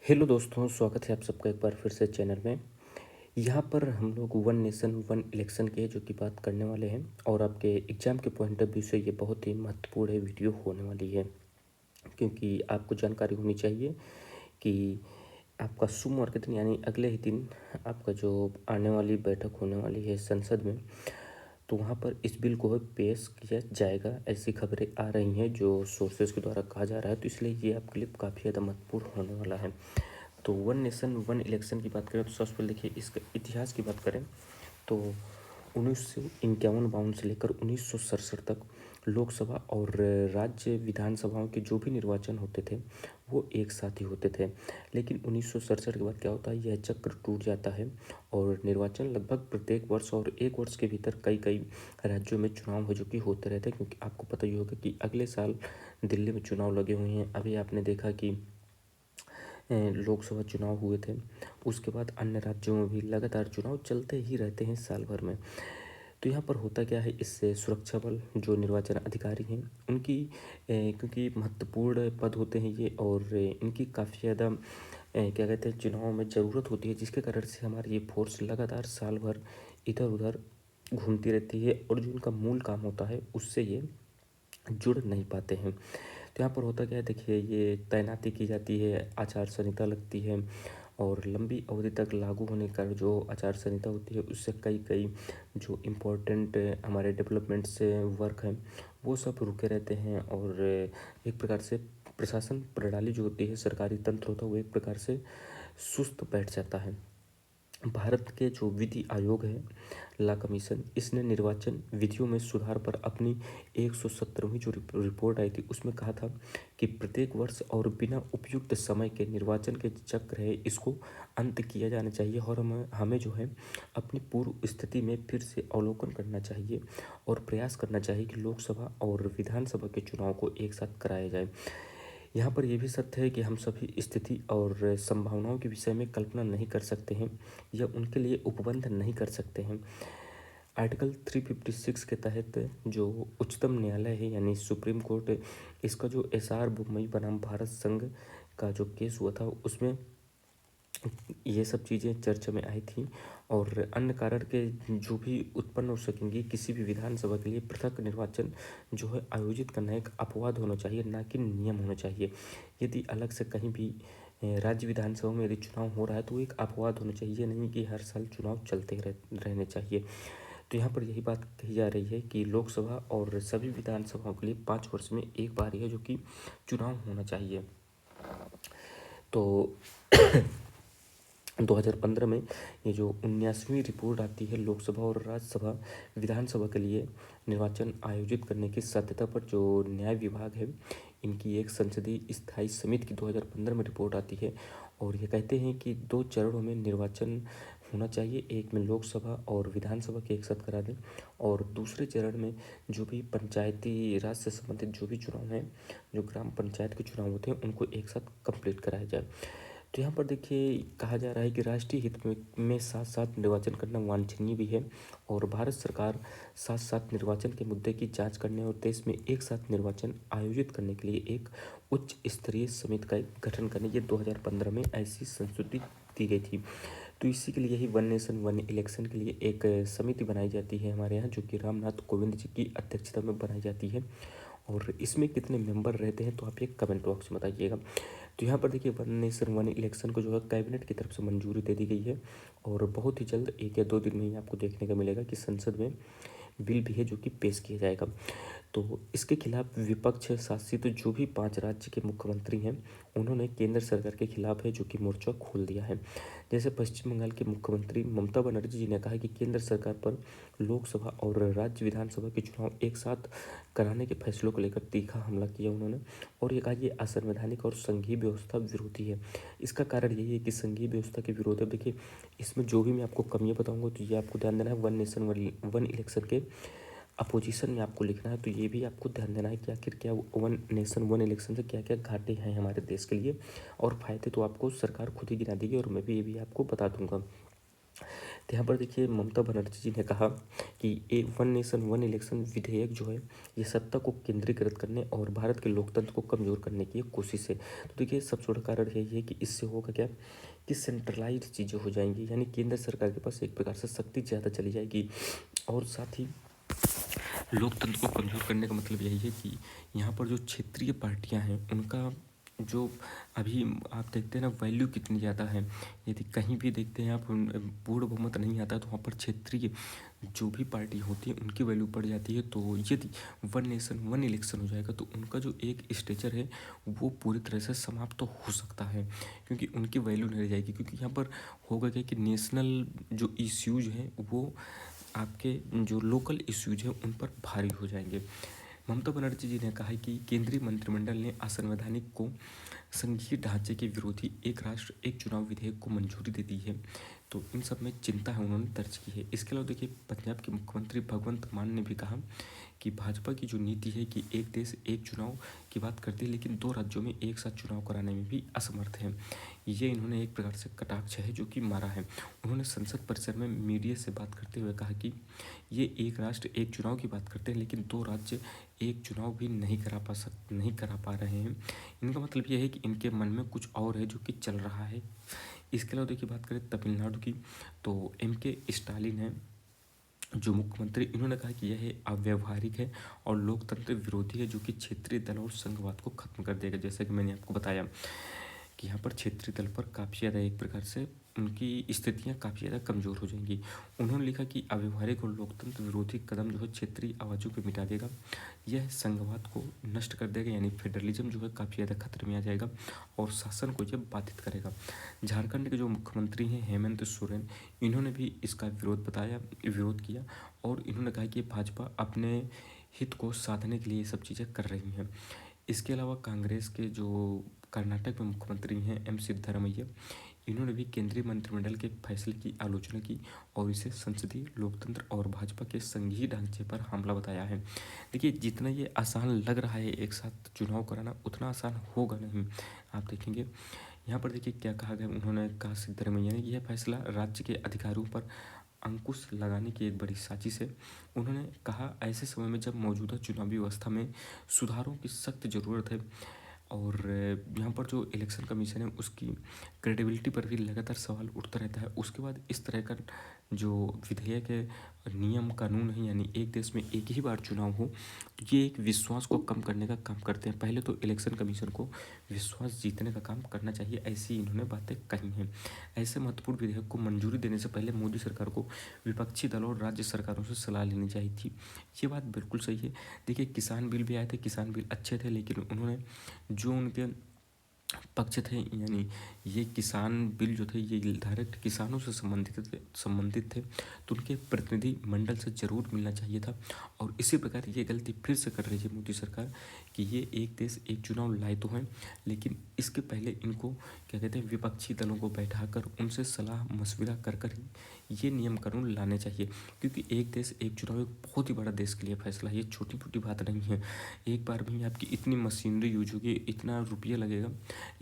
Hello दोस्तों, स्वागत है आप सबका एक बार फिर से चैनल में। यहाँ पर हम लोग वन नेशन वन इलेक्शन के जो कि बात करने वाले हैं और आपके एग्ज़ाम के पॉइंट ऑफ व्यू से ये बहुत ही महत्वपूर्ण है वीडियो होने वाली है, क्योंकि आपको जानकारी होनी चाहिए कि आपका सोमवार के दिन यानी अगले ही दिन आपका जो आने वाली बैठक होने वाली है संसद में, तो वहाँ पर इस बिल को पेश किया जाएगा। ऐसी खबरें आ रही हैं जो सोर्सेज के द्वारा कहा जा रहा है, तो इसलिए ये आपके लिए काफ़ी ज़्यादा महत्वपूर्ण होने वाला है। तो वन नेशन वन इलेक्शन की बात करें तो सबसे पहले देखिए इसका इतिहास की बात करें तो 1951-52 से लेकर 1967 तक लोकसभा और राज्य विधानसभाओं के जो भी निर्वाचन होते थे वो एक साथ ही होते थे। लेकिन 1967 के बाद क्या होता है, यह चक्र टूट जाता है और निर्वाचन लगभग प्रत्येक वर्ष और एक वर्ष के भीतर कई कई राज्यों में चुनाव हो जो कि होते रहते हैं, क्योंकि आपको पता ही होगा कि अगले साल दिल्ली में चुनाव लगे हुए हैं। अभी आपने देखा कि लोकसभा चुनाव हुए थे, उसके बाद अन्य राज्यों में भी लगातार चुनाव चलते ही रहते हैं साल भर में। तो यहाँ पर होता क्या है, इससे सुरक्षा बल जो निर्वाचन अधिकारी हैं उनकी क्योंकि महत्वपूर्ण पद होते हैं ये और इनकी काफ़ी ज़्यादा क्या कहते हैं चुनाव में ज़रूरत होती है, जिसके कारण से हमारी ये फोर्स लगातार साल भर इधर उधर घूमती रहती है और जो इनका मूल काम होता है उससे ये जुड़ नहीं पाते हैं। तो यहाँ पर होता क्या है, देखिए ये तैनाती की जाती है, आचार संहिता लगती है और लंबी अवधि तक लागू होने का जो आचार संहिता होती है उससे कई कई जो इम्पोर्टेंट हमारे डेवलपमेंट्स वर्क हैं वो सब रुके रहते हैं और एक प्रकार से प्रशासन प्रणाली जो होती है, सरकारी तंत्र होता है, वो एक प्रकार से सुस्त बैठ जाता है। भारत के जो विधि आयोग है, ला कमीशन, इसने निर्वाचन विधियों में सुधार पर अपनी 117वीं जो रिपोर्ट आई थी उसमें कहा था कि प्रत्येक वर्ष और बिना उपयुक्त समय के निर्वाचन के चक्र है इसको अंत किया जाना चाहिए और हमें जो है अपनी पूर्व स्थिति में फिर से अवलोकन करना चाहिए और प्रयास करना चाहिए कि लोकसभा और विधानसभा के चुनाव को एक साथ कराया जाए। यहाँ पर यह भी सत्य है कि हम सभी स्थिति और संभावनाओं के विषय में कल्पना नहीं कर सकते हैं या उनके लिए उपबंध नहीं कर सकते हैं। आर्टिकल 356 के तहत जो उच्चतम न्यायालय है यानी सुप्रीम कोर्ट, इसका जो एसआर बुम्बई बनाम भारत संघ का जो केस हुआ था उसमें ये सब चीज़ें चर्चा में आई थी और अन्य कारण के जो भी उत्पन्न हो सकेंगी, किसी भी विधानसभा के लिए पृथक निर्वाचन जो है आयोजित करना एक अपवाद होना चाहिए, ना कि नियम होना चाहिए। यदि अलग से कहीं भी राज्य विधानसभा में यदि चुनाव हो रहा है तो वो एक अपवाद होना चाहिए, नहीं कि हर साल चुनाव चलते रहने चाहिए। तो यहाँ पर यही बात कही जा रही है कि लोकसभा और सभी विधानसभाओं के लिए 5 वर्ष में एक बार है जो कि चुनाव होना चाहिए। तो 2015 में ये जो 19वीं रिपोर्ट आती है लोकसभा और राज्यसभा विधानसभा के लिए निर्वाचन आयोजित करने की साध्यता पर, जो न्याय विभाग है इनकी एक संसदीय स्थायी समिति की 2015 में रिपोर्ट आती है और ये कहते हैं कि 2 चरणों में निर्वाचन होना चाहिए, एक में लोकसभा और विधानसभा के एक साथ करा दें और दूसरे चरण में जो भी पंचायती राज से संबंधित जो भी चुनाव हैं, जो ग्राम पंचायत के चुनाव होते हैं उनको एक साथ कंप्लीट कराया जाए। तो यहाँ पर देखिए कहा जा रहा है कि राष्ट्रीय हित में साथ साथ निर्वाचन करना वांछनीय भी है और भारत सरकार साथ साथ निर्वाचन के मुद्दे की जांच करने और देश में एक साथ निर्वाचन आयोजित करने के लिए एक उच्च स्तरीय समिति का गठन करने, ये 2015 में ऐसी संस्तुति दी गई थी। तो इसी के लिए ही वन नेशन वन इलेक्शन के लिए एक समिति बनाई जाती है हमारे यहाँ, जो कि रामनाथ कोविंद जी की अध्यक्षता में बनाई जाती है और इसमें कितने मेंबर रहते हैं तो आप ये कमेंट बॉक्स में बताइएगा। तो यहाँ पर देखिए वन नेशन वन इलेक्शन को जो है कैबिनेट की तरफ से मंजूरी दे दी गई है और बहुत ही जल्द 1 या 2 दिन में ही आपको देखने का मिलेगा कि संसद में बिल भी है जो कि पेश किया जाएगा। तो इसके खिलाफ विपक्ष शासित जो भी 5 राज्य के मुख्यमंत्री हैं उन्होंने केंद्र सरकार के खिलाफ है जो कि मोर्चा खोल दिया है। जैसे पश्चिम बंगाल के मुख्यमंत्री ममता बनर्जी जी ने कहा कि केंद्र सरकार पर लोकसभा और राज्य विधानसभा के चुनाव एक साथ कराने के फैसलों को लेकर तीखा हमला किया उन्होंने और ये कहा ये असंवैधानिक और संघीय व्यवस्था विरोधी है। इसका कारण यही है कि संघीय व्यवस्था के विरोध है। देखिए इसमें जो भी मैं आपको कमियाँ बताऊंगा तो ये आपको ध्यान देना है, वन नेशन वन इलेक्शन के अपोजिशन में आपको लिखना है। तो ये भी आपको ध्यान देना है कि आखिर क्या वन नेशन वन इलेक्शन से क्या क्या घाटे हैं हमारे देश के लिए और फायदे तो आपको सरकार खुद ही गिना देगी और मैं भी ये भी आपको बता दूंगा। तो यहाँ पर देखिए ममता बनर्जी जी ने कहा कि ए वन नेशन वन इलेक्शन विधेयक जो है ये सत्ता को केंद्रीकृत करने और भारत के लोकतंत्र को कमज़ोर करने की एक कोशिश है। तो देखिए सबसे बड़ा कारण यही है कि इससे होगा क्या कि सेंट्रलाइज चीज़ें हो जाएंगी, यानी केंद्र सरकार के पास एक प्रकार से शक्ति ज़्यादा चली जाएगी। और साथ ही लोकतंत्र को कमज़ोर करने का मतलब यही है कि यहाँ पर जो क्षेत्रीय पार्टियाँ हैं उनका जो अभी आप देखते हैं ना वैल्यू कितनी ज़्यादा है। यदि कहीं भी देखते हैं आप पूर्ण बहुमत नहीं आता तो वहाँ पर क्षेत्रीय जो भी पार्टी होती है उनकी वैल्यू बढ़ जाती है। तो यदि वन नेशन वन इलेक्शन हो जाएगा तो उनका जो एक स्टेचर है वो पूरी तरह से समाप्त तो हो सकता है, क्योंकि उनकी वैल्यू नहीं रह जाएगी। क्योंकि यहाँ पर होगा क्या कि नेशनल जो इश्यूज हैं वो आपके जो लोकल इश्यूज हैं उन पर भारी हो जाएंगे। ममता बनर्जी जी ने कहा है कि केंद्रीय मंत्रिमंडल ने असंवैधानिक को संघीय ढांचे के विरोधी एक राष्ट्र एक चुनाव विधेयक को मंजूरी दे दी है। तो इन सब में चिंता है उन्होंने दर्ज की है। इसके अलावा देखिए पंजाब के मुख्यमंत्री भगवंत मान ने भी कहा कि भाजपा की जो नीति है कि एक देश एक चुनाव की बात करती है लेकिन दो राज्यों में एक साथ चुनाव कराने में भी असमर्थ है। ये इन्होंने एक प्रकार से कटाक्ष है जो कि मारा है। उन्होंने संसद परिसर में मीडिया से बात करते हुए कहा कि ये एक राष्ट्र एक चुनाव की बात करते हैं लेकिन दो राज्य एक चुनाव भी नहीं करा पा रहे हैं। इनका मतलब ये है कि इनके मन में कुछ और है जो कि चल रहा है। इसके अलावा देखिए बात करें तमिलनाडु की, तो के स्टालिन है जो मुख्यमंत्री, इन्होंने कहा कि यह अव्यावहारिक है और लोकतंत्र विरोधी है जो कि क्षेत्रीय दल और संघवाद को खत्म कर देगा। जैसा कि मैंने आपको बताया कि यहाँ पर क्षेत्रीय दल पर काफ़ी ज़्यादा एक प्रकार से उनकी स्थितियाँ काफ़ी ज़्यादा कमज़ोर हो जाएंगी। उन्होंने लिखा कि अव्यवहारिक और लोकतंत्र विरोधी कदम जो है क्षेत्रीय आवाज़ों को मिटा देगा, यह संघवाद को नष्ट कर देगा, यानी फेडरलिज्म जो है काफ़ी ज़्यादा खतरे में आ जाएगा और शासन को यह बाधित करेगा। झारखंड के जो मुख्यमंत्री हैं हेमंत सोरेन, इन्होंने भी इसका विरोध किया और इन्होंने कहा कि भाजपा अपने हित को साधने के लिए ये सब चीज़ें कर रही हैं। इसके अलावा कांग्रेस के जो कर्नाटक में मुख्यमंत्री हैं सिद्धरामैया, इन्होंने भी केंद्रीय मंत्रिमंडल के फैसले की आलोचना की और इसे संसदीय लोकतंत्र और भाजपा के संघीय ढांचे पर हमला बताया है। देखिए जितना ये आसान लग रहा है एक साथ चुनाव कराना, उतना आसान होगा नहीं। आप देखेंगे यहाँ पर देखिए क्या कहा गया, उन्होंने कहा सिद्धरामैया ने, यह फैसला राज्य के अधिकारियों पर अंकुश लगाने की एक बड़ी साजिश है। उन्होंने कहा ऐसे समय में जब मौजूदा चुनावी व्यवस्था में सुधारों की सख्त ज़रूरत है और यहाँ पर जो इलेक्शन कमीशन है उसकी क्रेडिबिलिटी पर भी लगातार सवाल उठता रहता है। उसके बाद इस तरह का जो विधेयक है, नियम कानून है, यानी एक देश में एक ही बार चुनाव हो, तो ये एक विश्वास को कम करने का काम करते हैं। पहले तो इलेक्शन कमीशन को विश्वास जीतने का काम करना चाहिए, ऐसी इन्होंने बातें कही हैं। ऐसे महत्वपूर्ण विधेयक को मंजूरी देने से पहले मोदी सरकार को विपक्षी दलों और राज्य सरकारों से सलाह लेनी चाहिए थी। ये बात बिल्कुल सही है। देखिए किसान बिल भी आए थे, किसान बिल अच्छे थे, लेकिन उन्होंने जो उनके पक्ष थे, यानी ये किसान बिल जो थे ये डायरेक्ट किसानों से संबंधित थे, तो उनके प्रतिनिधि मंडल से ज़रूर मिलना चाहिए था। और इसी प्रकार ये गलती फिर से कर रही है मोदी सरकार कि ये एक देश एक चुनाव लाए तो हैं, लेकिन इसके पहले इनको क्या कहते हैं विपक्षी दलों को बैठाकर उनसे सलाह मशविरा कर ही ये नियम कानून लाने चाहिए। क्योंकि एक देश एक चुनाव एक बहुत ही बड़ा देश के लिए फैसला है, ये छोटी छोटी बात नहीं है। एक बार में आपकी इतनी मशीनरी यूज होगी, इतना रुपया लगेगा,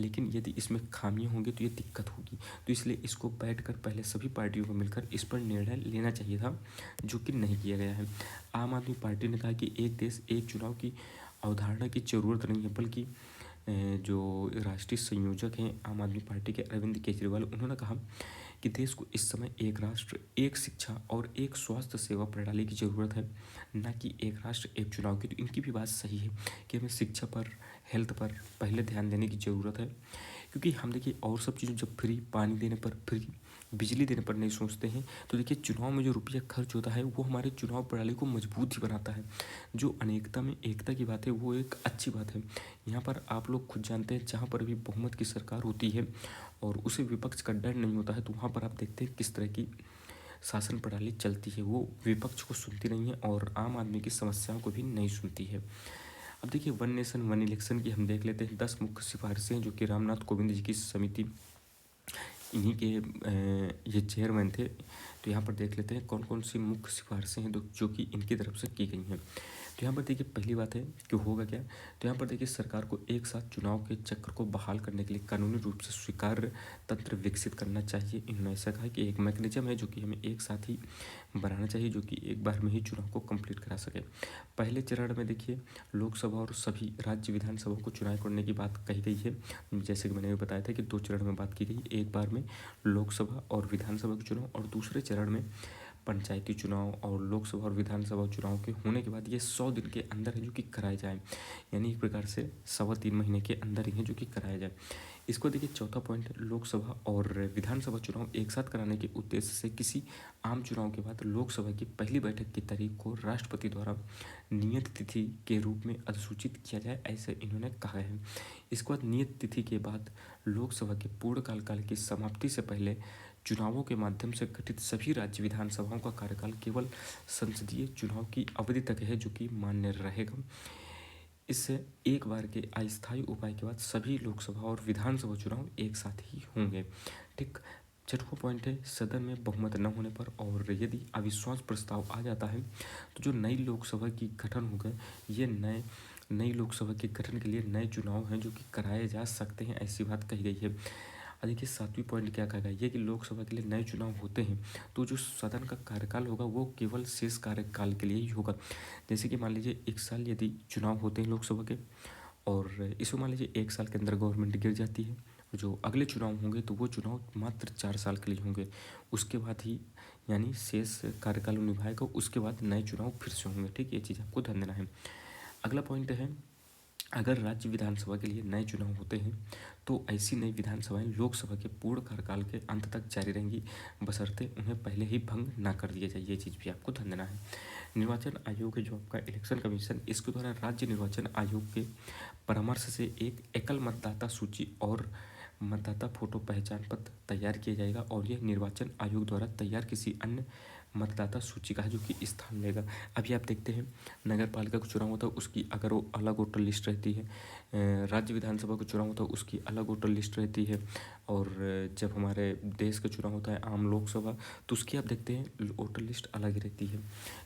लेकिन यदि इसमें खामियां होंगी तो ये दिक्कत होगी। तो इसलिए इसको बैठकर पहले सभी पार्टियों को मिलकर इस पर निर्णय लेना चाहिए था, जो कि नहीं किया गया है। आम आदमी पार्टी ने कहा कि एक देश एक चुनाव की अवधारणा की ज़रूरत नहीं है, बल्कि जो राष्ट्रीय संयोजक हैं आम आदमी पार्टी के अरविंद केजरीवाल, उन्होंने कहा कि देश को इस समय एक राष्ट्र एक शिक्षा और एक स्वास्थ्य सेवा प्रणाली की ज़रूरत है, न कि एक राष्ट्र एक चुनाव की। तो इनकी भी बात सही है कि हमें शिक्षा पर, हेल्थ पर पहले ध्यान देने की ज़रूरत है। क्योंकि हम देखिए और सब चीज़ों जब फ्री पानी देने पर, फ्री बिजली देने पर नहीं सोचते हैं, तो देखिए चुनाव में जो रुपया खर्च होता है वो हमारे चुनाव प्रणाली को मजबूत ही बनाता है। जो अनेकता में एकता की बात है वो एक अच्छी बात है। यहाँ पर आप लोग खुद जानते हैं जहाँ पर भी बहुमत की सरकार होती है और उसे विपक्ष का डर नहीं होता है, तो वहाँ पर आप देखते हैं किस तरह की शासन प्रणाली चलती है। वो विपक्ष को सुनती नहीं है और आम आदमी की समस्याओं को भी नहीं सुनती है। अब देखिए वन नेशन वन इलेक्शन की हम देख लेते हैं 10 मुख्य सिफारिशें जो कि रामनाथ कोविंद जी की समिति, इन्हीं के ये चेयरमैन थे। तो यहाँ पर देख लेते हैं कौन कौन सी मुख्य सिफारिशें हैं जो कि इनकी तरफ से की गई हैं। तो यहाँ पर देखिए पहली बात है कि होगा क्या, तो यहाँ पर देखिए सरकार को एक साथ चुनाव के चक्र को बहाल करने के लिए कानूनी रूप से स्वीकार्य तंत्र विकसित करना चाहिए। इन्होंने ऐसा कहा कि एक मैकेनिज्म है जो कि हमें एक साथ ही बनाना चाहिए, जो कि एक बार में ही चुनाव को कंप्लीट करा सके। पहले चरण में देखिए लोकसभा और सभी राज्य विधानसभा को चुनाव करने की बात कही गई है। जैसे कि मैंने बताया था कि 2 चरण में बात की गई, एक बार में लोकसभा और विधानसभा के चुनाव, और दूसरे चरण में पंचायती चुनाव और लोकसभा और विधानसभा चुनाव के होने के बाद ये 100 दिन के अंदर है जो कि कराए जाए, यानी एक प्रकार से 3.25 महीने के अंदर ही है जो कि कराया जाए। इसको देखिए चौथा पॉइंट है, लोकसभा और विधानसभा चुनाव एक साथ कराने के उद्देश्य से किसी आम चुनाव के बाद लोकसभा की पहली बैठक की तारीख को राष्ट्रपति द्वारा नियत तिथि के रूप में अधिसूचित किया जाए, ऐसे इन्होंने कहा है। इसके बाद नियत तिथि के बाद लोकसभा के पूर्णकाल काल की समाप्ति से पहले चुनावों के माध्यम से गठित सभी राज्य विधानसभाओं का कार्यकाल केवल संसदीय चुनाव की अवधि तक है जो कि मान्य रहेगा। इससे एक बार के अस्थायी उपाय के बाद सभी लोकसभा और विधानसभा चुनाव एक साथ ही होंगे। ठीक। छठवां पॉइंट है, सदन में बहुमत न होने पर और यदि अविश्वास प्रस्ताव आ जाता है तो जो नई लोकसभा की गठन होगा, ये नई लोकसभा के गठन के लिए नए चुनाव हैं जो कि कराए जा सकते हैं, ऐसी बात कही गई है। देखिए 7वीं पॉइंट क्या कहा गया, ये कि लोकसभा के लिए नए चुनाव होते हैं तो जो सदन का कार्यकाल होगा वो केवल शेष कार्यकाल के लिए ही होगा। जैसे कि मान लीजिए 1 साल यदि चुनाव होते हैं लोकसभा के, और इसमें मान लीजिए 1 साल के अंदर गवर्नमेंट गिर जाती है, जो अगले चुनाव होंगे तो वो चुनाव मात्र 4 साल के लिए होंगे, उसके बाद ही यानी शेष कार्यकाल निभाएगा, उसके बाद नए चुनाव फिर से होंगे। ठीक, ये चीज़ आपको ध्यान देना है। अगला पॉइंट है, अगर राज्य विधानसभा के लिए नए चुनाव होते हैं तो ऐसी नई विधानसभाएं लोकसभा के पूर्ण कार्यकाल के अंत तक जारी रहेंगी, बशर्ते उन्हें पहले ही भंग ना कर दिया जाए। ये चीज़ भी आपको ध्यान देना है। निर्वाचन आयोग है जो आपका इलेक्शन कमीशन, इसके द्वारा राज्य निर्वाचन आयोग के परामर्श से एक एकल मतदाता सूची और मतदाता फोटो पहचान पत्र तैयार किया जाएगा, और यह निर्वाचन आयोग द्वारा तैयार किसी अन्य मतदाता सूची का है जो कि स्थान लेगा। अभी आप देखते हैं नगर पालिका का चुनाव होता है उसकी अगर वो अलग वोटर लिस्ट रहती है, राज्य विधानसभा का चुनाव होता है उसकी अलग वोटर लिस्ट रहती है, और जब हमारे देश का चुनाव होता है आम लोकसभा तो उसकी आप देखते हैं वोटर लिस्ट अलग ही रहती है।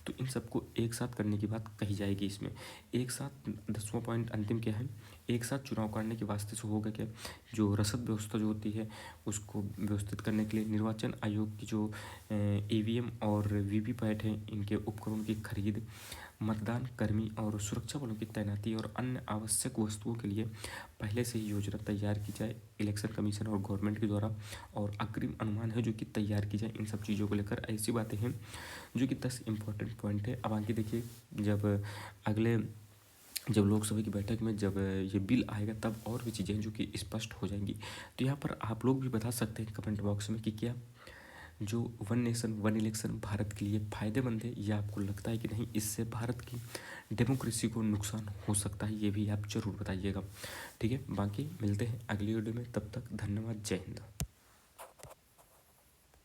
तो इन सबको एक साथ करने की बात कही जाएगी इसमें। एक साथ 10वां पॉइंट अंतिम क्या है, एक साथ चुनाव करने के वास्ते से होगा क्या, जो रसद व्यवस्था जो होती है उसको व्यवस्थित करने के लिए निर्वाचन आयोग की जो ईवीएम और वीवीपैट है इनके उपकरणों की खरीद, मतदान कर्मी और सुरक्षा बलों की तैनाती और अन्य आवश्यक वस्तुओं के लिए पहले से ही योजना तैयार की जाए इलेक्शन कमीशन और गवर्नमेंट के द्वारा, और अग्रिम अनुमान है जो कि तैयार की जाए। इन सब चीज़ों को लेकर ऐसी बातें हैं जो कि 10 इंपॉर्टेंट पॉइंट है। अब आगे देखिए जब लोकसभा की बैठक में जब ये बिल आएगा तब और भी चीज़ें जो कि स्पष्ट हो जाएंगी। तो यहाँ पर आप लोग भी बता सकते हैं कमेंट बॉक्स में कि क्या जो 1 नेशन 1 इलेक्शन भारत के लिए फ़ायदेमंद है, या आपको लगता है कि नहीं इससे भारत की डेमोक्रेसी को नुकसान हो सकता है, ये भी आप ज़रूर बताइएगा। ठीक है, बाकी मिलते हैं अगली वीडियो में, तब तक धन्यवाद, जय हिंद।